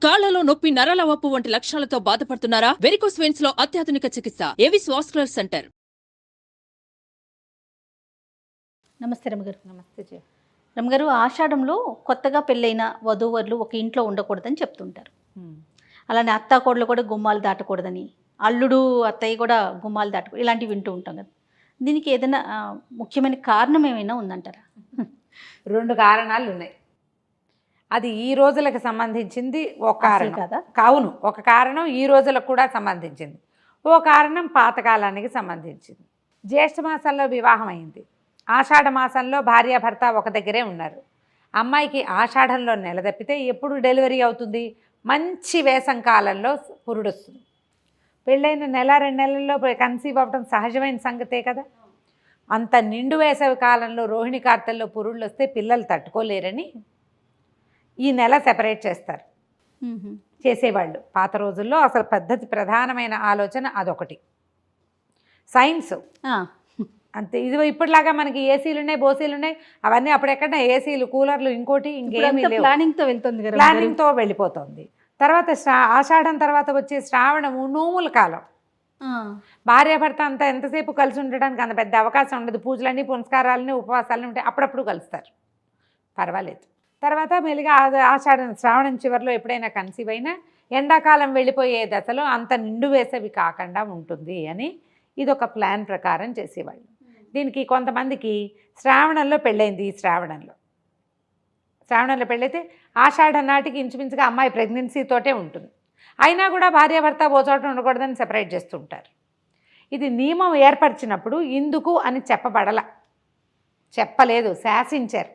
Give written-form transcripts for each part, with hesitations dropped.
కాళ్లలో నొప్పి, నరాల వాపు వంటి లక్షణాలతో బాధపడుతున్నారా? వెరికోస్ వెయిన్స్ లో అత్యాధునిక చికిత్స ఏవిస్ వాస్కులర్ సెంటర్. నమస్తే రమగారు. నమస్తే రమగారు, ఆషాఢంలో కొత్తగా పెళ్ళైన వధూవరులు ఒక ఇంట్లో ఉండకూడదని చెప్తుంటారు. అలానే అత్తాకోడలు కూడా గుమ్మాలు దాటకూడదని, అల్లుడు అత్తయ్య కూడా గుమ్మాలు దాటకూడదు, ఇలాంటివి వింటూ ఉంటాం కదా. దీనికి ఏదైనా ముఖ్యమైన కారణం ఏమైనా ఉందంటారా? 2 కారణాలు ఉన్నాయి. అది ఈ రోజులకు సంబంధించింది ఒక కారణం కదా. కావును, ఒక కారణం ఈ రోజులకు కూడా సంబంధించింది, ఓ కారణం పాతకాలానికి సంబంధించింది. జ్యేష్ఠ మాసంలో వివాహం అయింది, ఆషాఢ మాసంలో భార్యాభర్త ఒక దగ్గరే ఉన్నారు. అమ్మాయికి ఆషాఢంలో నెల తప్పితే ఎప్పుడు డెలివరీ అవుతుంది? మంచి వేసం కాలంలో పురుడు వస్తుంది. పెళ్ళైన నెల 2 నెలల్లో కన్సీవ్ అవ్వడం సహజమైన సంగతే కదా. అంత నిండు వేసవి కాలంలో రోహిణి కార్తెల్లో పురుళ్ళు వస్తే పిల్లలు తట్టుకోలేరని ఈ నెల సెపరేట్ చేస్తారు చేసేవాళ్ళు. పాత రోజుల్లో అసలు పద్ధతి, ప్రధానమైన ఆలోచన అదొకటి. సైన్స్ అంతే. ఇది ఇప్పటిలాగా మనకి ఏసీలు ఉన్నాయి, బోసీలు ఉన్నాయి, అవన్నీ అప్పుడెక్కడ ఏసీలు, కూలర్లు, ఇంకోటి ఇంకేమీ లేవు. ప్లానింగ్తో వెళ్తుంది, ప్లానింగ్తో వెళ్ళిపోతుంది. తర్వాత ఆషాఢం తర్వాత వచ్చే శ్రావణము నోముల కాలం. భార్యాభర్త అంతా ఎంతసేపు కలిసి ఉండడానికి అంత పెద్ద అవకాశం ఉండదు. పూజలన్నీ, పునస్కారాలని, ఉపవాసాలని ఉంటాయి, అప్పుడప్పుడు కలుస్తారు, పర్వాలేదు. తర్వాత మెల్లిగా ఆషాఢం, శ్రావణం చివరిలో ఎప్పుడైనా కన్సీవ్ అయినా ఎండాకాలం వెళ్ళిపోయే దశలో అంత నిండు వేసవి కాకుండా ఉంటుంది అని ఇదొక ప్లాన్ ప్రకారం చేసేవాళ్ళు. దీనికి కొంతమందికి శ్రావణంలో పెళ్ళైంది. శ్రావణంలో పెళ్ళైతే ఆషాఢం నాటికి ఇంచుమించుగా అమ్మాయి ప్రెగ్నెన్సీతోటే ఉంటుంది. అయినా కూడా భార్యాభర్త ఓ చోట ఉండకూడదని సెపరేట్ చేస్తుంటారు. ఇది నియమం ఏర్పరిచినప్పుడు ఇందుకు అని చెప్పలేదు, శాసించారు.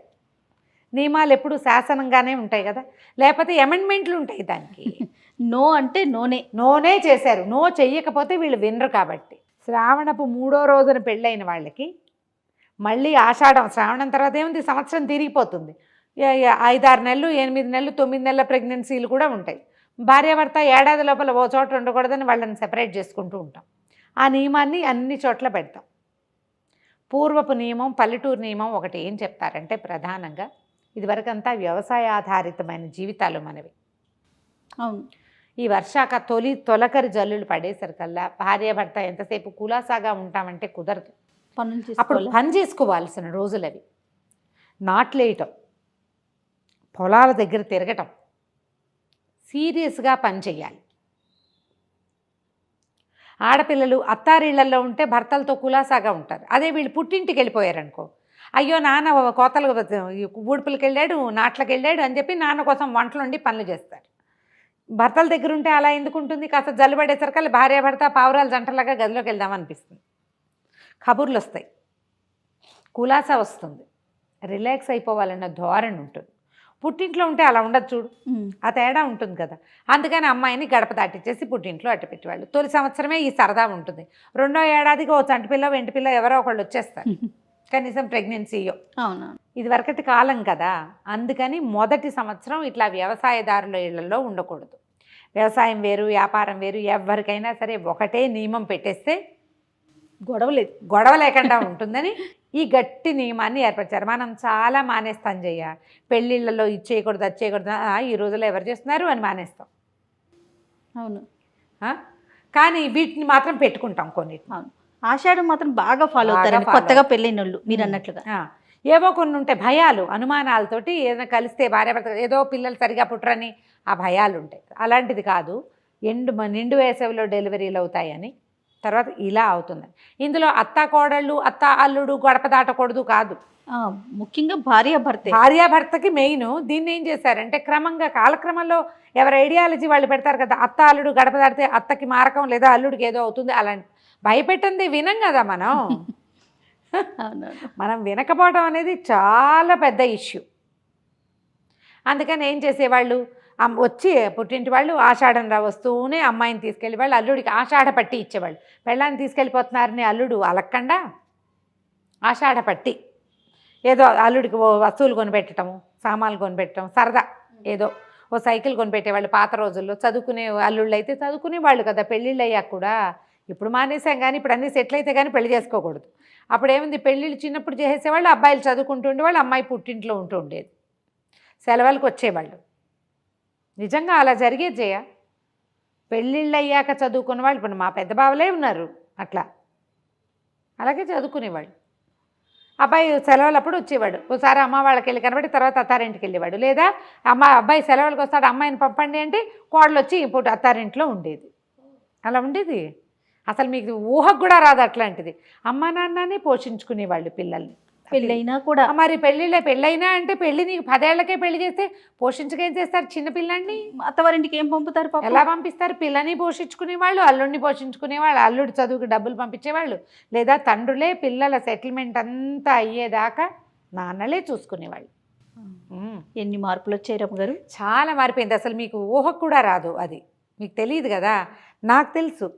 నియమాలు ఎప్పుడు శాసనంగానే ఉంటాయి కదా, లేకపోతే అమెండ్మెంట్లు ఉంటాయి దానికి. నో అంటే నోనే చేశారు. నో చెయ్యకపోతే వీళ్ళు వినరు. కాబట్టి శ్రావణపు 3వ రోజున పెళ్ళైన వాళ్ళకి మళ్ళీ ఆషాఢం, శ్రావణం తర్వాత ఏముంది, సంవత్సరం తిరిగిపోతుంది. 5-6 నెలలు, 8 నెలలు, 9 నెలల ప్రెగ్నెన్సీలు కూడా ఉంటాయి. భార్యాభర్త ఏడాది లోపల ఓ చోట ఉండకూడదని వాళ్ళని సెపరేట్ చేసుకుంటూ ఉంటాం. ఆ నియమాన్ని అన్ని చోట్ల పెడతాం. పూర్వపు నియమం, పల్లెటూరు నియమం ఒకటి ఏం చెప్తారంటే, ప్రధానంగా ఇదివరకంతా వ్యవసాయ ఆధారితమైన జీవితాలు మనవి. అవును. ఈ తొలకరి జల్లులు పడేసరికల్లా భార్యాభర్త ఎంతసేపు కులాసాగా ఉంటామంటే కుదరదు. అప్పుడు పని చేసుకోవాల్సిన రోజులవి. నాట్లేయటం, పొలాల దగ్గర తిరగటం, సీరియస్గా పని చెయ్యాలి. ఆడపిల్లలు అత్తారిళ్లలో ఉంటే భర్తలతో కులాసాగా ఉంటారు. అదే వీళ్ళు పుట్టింటికి వెళ్ళిపోయారనుకో, అయ్యో నాన్న కోతలు ఊడుపులకు వెళ్ళాడు, నాట్లకు వెళ్ళాడు అని చెప్పి నాన్న కోసం వంటలు వండి పనులు చేస్తారు. భర్తల దగ్గర ఉంటే అలా ఎందుకు ఉంటుంది? కాస్త జల్లుబడేసరికల్లా భార్యాభర్త పావురాలు జంటలాగా గదిలోకి వెళ్దామనిపిస్తుంది. కబుర్లు వస్తాయి, కులాసా వస్తుంది, రిలాక్స్ అయిపోవాలన్న ధోరణి ఉంటుంది. పుట్టింట్లో ఉంటే అలా ఉండదు చూడు, ఆ తేడా ఉంటుంది కదా. అందుకని అమ్మాయిని గడప దాటిచ్చేసి పుట్టింట్లో అట్టపెట్టేవాళ్ళు. తొలి సంవత్సరమే ఈ సరదా ఉంటుంది. 2వ ఏడాదికి ఓ చంటిపిల్ల, వెంటిపిల్ల ఎవరో ఒకళ్ళు వచ్చేస్తారు, కనీసం ప్రెగ్నెన్సీయో. అవునా, ఇది వరకటి కాలం కదా. అందుకని మొదటి సంవత్సరం ఇట్లా వ్యవసాయదారుల ఇళ్లలో ఉండకూడదు. వ్యవసాయం వేరు, వ్యాపారం వేరు. ఎవరికైనా సరే ఒకటే నియమం పెట్టేస్తే గొడవ లేకుండా ఉంటుందని ఈ గట్టి నియమాన్ని ఏర్పరిచారు. మనం చాలా మానేస్తాం చెయ్య, పెళ్ళిళ్ళలో ఇచ్చేయకూడదు, అది చేయకూడదు, ఈ రోజుల్లో ఎవరు చేస్తున్నారు అని మానేస్తాం. అవును. కానీ వీటిని మాత్రం పెట్టుకుంటాం కొన్ని. అవును, ఆషాఢం మాత్రం బాగా ఫాలో అవుతారు కొత్తగా పెళ్ళైన వాళ్ళు, మీరు అన్నట్లుగా. ఏవో కొన్ని ఉంటాయి భయాలు, అనుమానాలతోటి. ఏదైనా కలిస్తే భార్యాభర్త ఏదో పిల్లలు సరిగా పుట్టరని ఆ భయాలు ఉంటాయి. అలాంటిది కాదు, నిండు వేసవిలో డెలివరీలు అవుతాయని, తర్వాత ఇలా అవుతుందని. ఇందులో అత్త కోడళ్ళు, అత్త అల్లుడు గడప దాటకూడదు కాదు, ముఖ్యంగా భార్యాభర్తకి మెయిన్. దీన్ని ఏం చేశారంటే క్రమంగా కాలక్రమంలో ఎవరి ఐడియాలజీ వాళ్ళు పెడతారు కదా. అత్త అల్లుడు గడప దాటితే అత్తకి మారకం లేదా అల్లుడికి ఏదో అవుతుంది, అలాంటి భయపెట్టింది వినం కదా మనం. మనం వినకపోవడం అనేది చాలా పెద్ద ఇష్యూ. అందుకని ఏం చేసేవాళ్ళు, వచ్చి పుట్టింటి వాళ్ళు ఆషాఢం వస్తూనే అమ్మాయిని తీసుకెళ్ళి వాళ్ళు అల్లుడికి ఆషాఢ పట్టి ఇచ్చేవాళ్ళు. పెళ్ళాన్ని తీసుకెళ్ళిపోతున్నారని అల్లుడు అలక్కండా ఆషాఢ పట్టి ఏదో అల్లుడికి ఓ వస్తువులు కొనిపెట్టడము, సామాన్లు కొనిపెట్టడం, సరదా ఏదో ఓ సైకిల్ కొనిపెట్టేవాళ్ళు. పాత రోజుల్లో చదువుకునే అల్లుళ్ళు అయితే చదువుకునే వాళ్ళు కదా. పెళ్ళిళ్ళు అయ్యాక కూడా, ఇప్పుడు మానేసాం కానీ ఇప్పుడు అన్నీ సెటిల్ అయితే కానీ పెళ్లి చేసుకోకూడదు. అప్పుడేముంది, పెళ్ళిళ్ళు చిన్నప్పుడు చేసేవాళ్ళు, అబ్బాయిలు చదువుకుంటూ ఉండేవాళ్ళు, అమ్మాయి పుట్టింట్లో ఉంటూ ఉండేది, సెలవులకు వచ్చేవాళ్ళు. నిజంగా అలా జరిగేది జయ. పెళ్ళిళ్ళు అయ్యాక చదువుకున్న వాళ్ళు ఇప్పుడు మా పెద్ద బావలే ఉన్నారు అట్లా, అలాగే చదువుకునేవాళ్ళు. అబ్బాయి సెలవులప్పుడు వచ్చేవాడు, ఒకసారి అమ్మ వాళ్ళకి వెళ్ళి కనబడి తర్వాత అత్తారింటికి వెళ్ళేవాడు. లేదా అబ్బాయి సెలవులకు వస్తాడు, అమ్మాయిని పంపండి అంటే కోడలు వచ్చి ఇప్పుడు అత్తారింట్లో ఉండేది. అలా ఉండేది. అసలు మీకు ఊహకు కూడా రాదు అట్లాంటిది. అమ్మ నాన్నని పోషించుకునేవాళ్ళు పిల్లల్ని. పెళ్ళైనా కూడా మరి పెళ్ళైనా అంటే పెళ్ళి నీకు 10 ఏళ్లకే పెళ్లి చేస్తే పోషించకేం చేస్తారు చిన్నపిల్లాన్ని? అత్తవారింటికి ఏం పంపుతారు పాపం? ఎలా పంపిస్తారు? పిల్లని పోషించుకునేవాళ్ళు, అల్లుడిని పోషించుకునేవాళ్ళు, అల్లుడి చదువుకి డబ్బులు పంపించేవాళ్ళు. లేదా తండ్రులే పిల్లల సెటిల్మెంట్ అంతా అయ్యేదాకా నాన్నలే చూసుకునేవాళ్ళు. ఎన్ని మార్పులు వచ్చాయి రమ్మగారు? చాలా మారిపోయింది. అసలు మీకు ఊహకు కూడా రాదు. అది మీకు తెలియదు కదా. నాకు తెలుసు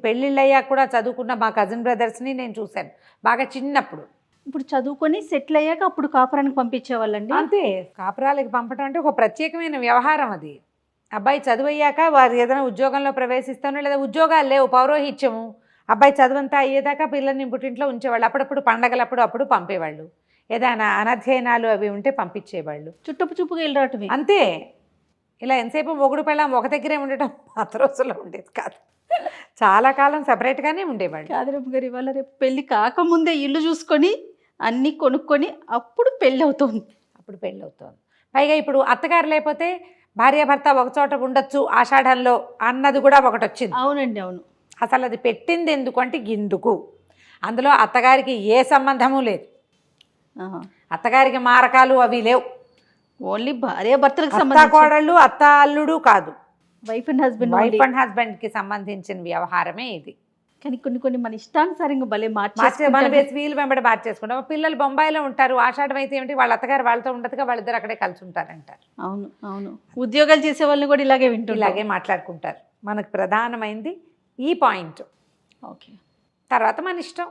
పెళ్ళిళ్ళు అయ్యాక కూడా చదువుకున్న మా కజిన్ బ్రదర్స్ని నేను చూశాను బాగా చిన్నప్పుడు. ఇప్పుడు చదువుకొని సెటిల్ అయ్యాక అప్పుడు కాపురానికి పంపించేవాళ్ళండి. అంతే, కాపురాలకి పంపడం అంటే ఒక ప్రత్యేకమైన వ్యవహారం అది. అబ్బాయి చదువు అయ్యాక వారు ఏదైనా ఉద్యోగంలో ప్రవేశిస్తాను, లేదా ఉద్యోగాలు లేవు పౌరోహిత్యము, అబ్బాయి చదువంతా అయ్యేదాకా పిల్లల్ని పుట్టింట్లో ఉంచేవాళ్ళు. అప్పుడప్పుడు పండగలప్పుడు అప్పుడు పంపేవాళ్ళు. ఏదైనా అనధ్యయనాలు అవి ఉంటే పంపించేవాళ్ళు. చుట్టపు చూపుగా వెళ్ళి రావటమే అంతే. ఇలా ఎంతసేపు మొగుడు పెళ్ళాం ఒక దగ్గరే ఉండటం పాత రోజుల్లో ఉండేది కాదు. చాలా కాలం సపరేట్గానే ఉండేవాళ్ళు. కాదరమ్మ గారు, ఇవాళ రేపు పెళ్ళి కాకముందే ఇల్లు చూసుకొని అన్నీ కొనుక్కొని అప్పుడు పెళ్ళి అవుతుంది. పైగా ఇప్పుడు అత్తగారు లేకపోతే భార్యాభర్త ఒక చోట ఉండొచ్చు ఆషాఢంలో అన్నది కూడా ఒకటి వచ్చింది. అవునండి, అవును. అసలు అది పెట్టింది ఎందుకు అంటే ఇందుకు. అందులో అత్తగారికి ఏ సంబంధము లేదు. అత్తగారికి మారకాలు అవి లేవు. ఓన్లీ భార్యాభర్తలకు అత్త కోడళ్ళు, అత్త అల్లుడు కాదు. వైఫ్ అండ్ హస్బెండ్కి సంబంధించిన వ్యవహారమే ఇది. కానీ కొన్ని మన ఇష్టానుసారంగా భలే మనం వీలు వెంబడి మార్చేసుకుంటాం. పిల్లలు బొంబాయిలో ఉంటారు, ఆషాఢం అయితే ఏమిటి వాళ్ళ అత్తగారు వాళ్ళతో ఉండదుగా, వాళ్ళిద్దరు అక్కడే కలిసి ఉంటారంటారు. అవును అవును. ఉద్యోగాలు చేసే వాళ్ళని కూడా ఇలాగే మాట్లాడుకుంటారు. మనకు ప్రధానమైంది ఈ పాయింట్. ఓకే, తర్వాత మన ఇష్టం.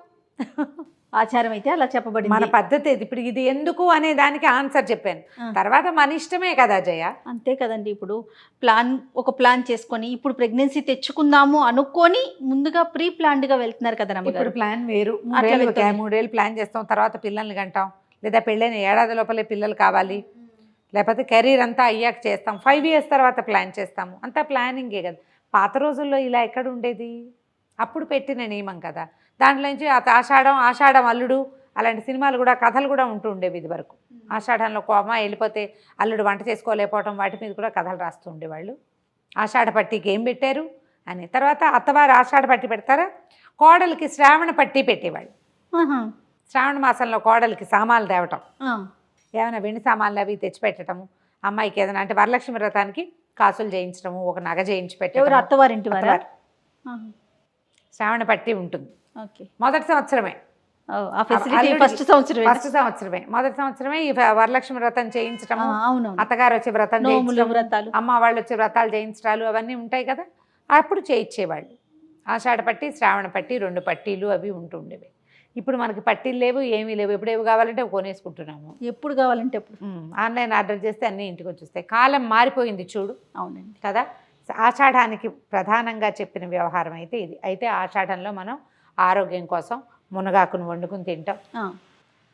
ఆచారం అయితే అలా చెప్పబడింది, మన పద్ధతి. ఇప్పుడు ఇది ఎందుకు అనే దానికి ఆన్సర్ చెప్పాను. తర్వాత మన ఇష్టమే కదా జయ. అంతే కదండి. ఇప్పుడు ఒక ప్లాన్ చేసుకొని ఇప్పుడు ప్రెగ్నెన్సీ తెచ్చుకుందాము అనుకొని ముందుగా ప్రీ ప్లాన్డ్గా వెళ్తున్నారు కదా. ఇప్పుడు ప్లాన్ వేరు. 3 ఏళ్ళు ప్లాన్ చేస్తాం, తర్వాత పిల్లల్ని కంటాం. లేదా పెళ్ళైన ఏడాది లోపలే పిల్లలు కావాలి, లేకపోతే కెరీర్ అంతా అయ్యాక చేస్తాం. 5 years తర్వాత ప్లాన్ చేస్తాము. అంతా ప్లానింగే కదా. పాత రోజుల్లో ఇలా ఎక్కడ ఉండేది? అప్పుడు పెట్టిన నియమం కదా. దాంట్లో నుంచి ఆషాఢం అల్లుడు అలాంటి సినిమాలు కూడా, కథలు కూడా ఉంటూ ఉండేవి ఇది వరకు. ఆషాఢంలో కోమ వెళ్ళిపోతే అల్లుడు వంట చేసుకోలేకపోవటం, వాటి మీద కూడా కథలు రాస్తూ ఉండేవాళ్ళు. ఆషాఢ పట్టికి ఏం పెట్టారు అని. తర్వాత అత్తవారు ఆషాఢ పట్టి పెడతారా, కోడలికి శ్రావణ పట్టి పెట్టేవాళ్ళు. శ్రావణ మాసంలో కోడలికి సామాన్లు తేవటం, ఏమైనా వెండి సామాన్లు అవి తెచ్చిపెట్టడము, అమ్మాయికి ఏదైనా అంటే వరలక్ష్మి వ్రతానికి కాసులు చేయించడము, ఒక నగ చేయించి పెట్టడం. అత్తవారింటి వారు శ్రావణ పట్టి ఉంటుంది. మొదటి సంవత్సరమే మొదటి సంవత్సరమే ఈ వరలక్ష్మి వ్రతం చేయించటము, అత్తగారు వచ్చి వ్రతం చేయించడం, అమ్మ వాళ్ళు వచ్చి వ్రతాలు చేయించడాలు అవన్నీ ఉంటాయి కదా. అప్పుడు చేయించేవాళ్ళు. ఆషాఢ పట్టి, శ్రావణ పట్టి, 2 పట్టీలు అవి ఉంటుండేవి. ఇప్పుడు మనకి పట్టీలు లేవు, ఏమీ లేవు. ఎప్పుడు ఏవి కావాలంటే కొనేసుకుంటున్నాము. ఎప్పుడు కావాలంటే అప్పుడు ఆన్లైన్ ఆర్డర్ చేస్తే అన్నీ ఇంటికి వచ్చేస్తాయి. కాలం మారిపోయింది చూడు. అవునండి కదా. ఆషాఢానికి ప్రధానంగా చెప్పిన వ్యవహారం అయితే ఇది. అయితే ఆషాఢంలో మనం ఆరోగ్యం కోసం మునగాకును వండుకుని తింటాం.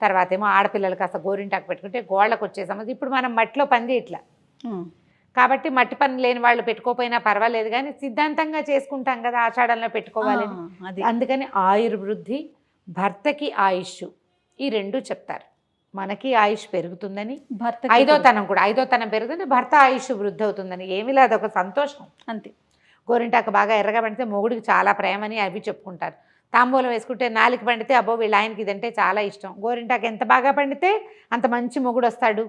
తర్వాత ఏమో ఆడపిల్లలు కాస్త గోరింటాకు పెట్టుకుంటే గోళ్ళకు వచ్చే సమస్య. ఇప్పుడు మనం మట్టిలో పంది ఇట్లా కాబట్టి మట్టి పని లేని వాళ్ళు పెట్టుకోపోయినా పర్వాలేదు, కానీ సిద్ధాంతంగా చేసుకుంటాం కదా ఆషాఢంలో పెట్టుకోవాలని. అందుకని ఆయుర్వృద్ధి, భర్తకి ఆయుష్, ఈ 2 చెప్తారు. మనకి ఆయుష్ పెరుగుతుందని, ఐదో తనం పెరుగుతుంది, భర్త ఆయుష్ వృద్ధి అవుతుందని. ఏమీ లేదు, ఒక సంతోషం అంతే. గోరింటాకు బాగా ఎర్రగా పండితే మొగుడికి చాలా ప్రేమని అవి చెప్పుకుంటారు. తాంబూలం వేసుకుంటే 4 పండితే అబ్బో వీళ్ళ ఆయనకి ఇదంటే చాలా ఇష్టం. గోరింటాకు ఎంత బాగా పండితే అంత మంచి మొగుడు వస్తాడు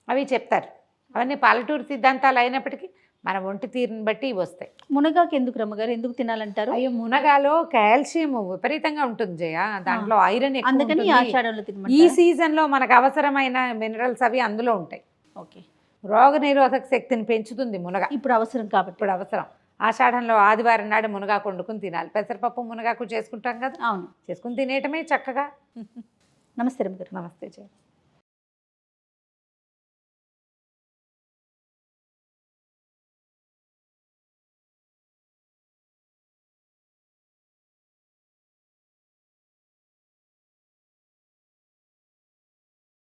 అవి చెప్తారు. అవన్నీ పల్లెటూరు సిద్ధాంతాలు అయినప్పటికీ మన ఒంటి తీరుని బట్టి ఇవి వస్తాయి. మునగాకు ఎందుకు రమ్మగారు, ఎందుకు తినాలంటారు? అయ్యో, మునగాలో కాల్షియం విపరీతంగా ఉంటుంది జయ. దాంట్లో ఐరన్ ఎక్కువ. ఈ సీజన్లో మనకు అవసరమైన మినరల్స్ అవి అందులో ఉంటాయి. ఓకే, రోగ నిరోధక శక్తిని పెంచుతుంది మునగ. ఇప్పుడు అవసరం కాబట్టి. ఇప్పుడు అవసరం. ఆషాఢంలో ఆదివారం నాడు మునగాకు వండుకుని తినాలి. పెసరపప్పు మునగాకు చేసుకుంటాం కదా. అవును, చేసుకుని తినేయటమే చక్కగా. నమస్తే రమ్మగారు. నమస్తే జయ.